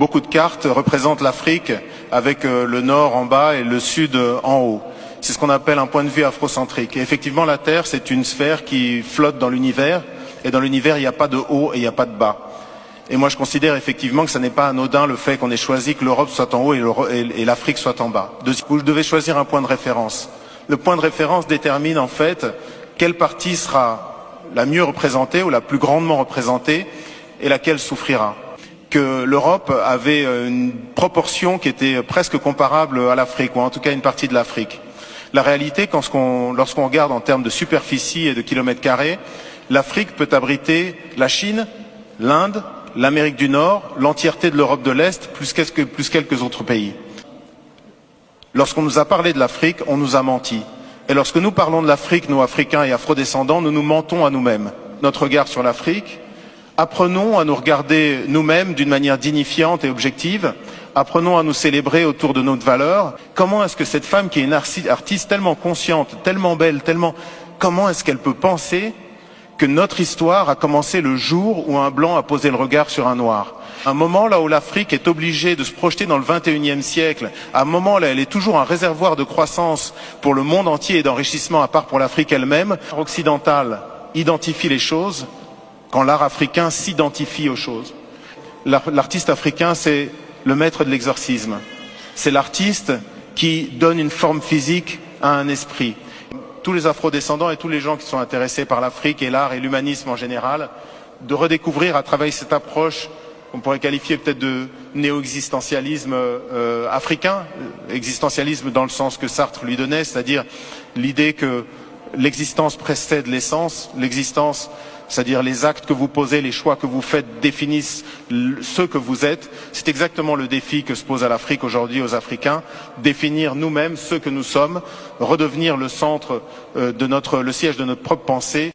Beaucoup de cartes représentent l'Afrique avec le nord en bas et le sud en haut. C'est ce qu'on appelle un point de vue afrocentrique. Et effectivement, la Terre, c'est une sphère qui flotte dans l'univers. Et dans l'univers, il n'y a pas de haut et il n'y a pas de bas. Et moi, je considère effectivement que ce n'est pas anodin le fait qu'on ait choisi que l'Europe soit en haut et l'Afrique soit en bas. Vous devez choisir un point de référence. Le point de référence détermine en fait quelle partie sera la mieux représentée ou la plus grandement représentée et laquelle souffrira. Que l'Europe avait une proportion qui était presque comparable à l'Afrique, ou en tout cas une partie de l'Afrique. La réalité, lorsqu'on regarde en termes de superficie et de kilomètres carrés, l'Afrique peut abriter la Chine, l'Inde, l'Amérique du Nord, l'entièreté de l'Europe de l'Est, plus quelques autres pays. Lorsqu'on nous a parlé de l'Afrique, on nous a menti. Et lorsque nous parlons de l'Afrique, nous, Africains et Afrodescendants, nous nous mentons à nous-mêmes. Notre regard sur l'Afrique, apprenons à nous regarder nous-mêmes d'une manière dignifiante et objective. Apprenons à nous célébrer autour de notre valeur. Comment est-ce que cette femme qui est une artiste tellement consciente, tellement belle, comment est-ce qu'elle peut penser que notre histoire a commencé le jour où un blanc a posé le regard sur un noir? Un moment là où l'Afrique est obligée de se projeter dans le 21e siècle, à un moment là, elle est toujours un réservoir de croissance pour le monde entier et d'enrichissement à part pour l'Afrique elle-même. L'art occidental identifie les choses quand l'art africain s'identifie aux choses. L'artiste africain, c'est le maître de l'exorcisme. C'est l'artiste qui donne une forme physique à un esprit. Tous les afrodescendants et tous les gens qui sont intéressés par l'Afrique et l'art et l'humanisme en général, de redécouvrir à travers cette approche qu'on pourrait qualifier peut-être de néo-existentialisme africain, existentialisme dans le sens que Sartre lui donnait, c'est-à-dire l'idée que l'existence précède l'essence, l'existence, c'est-à-dire les actes que vous posez, les choix que vous faites définissent ce que vous êtes. C'est exactement le défi que se pose à l'Afrique aujourd'hui, aux Africains, définir nous-mêmes ce que nous sommes, redevenir le centre le siège de notre propre pensée.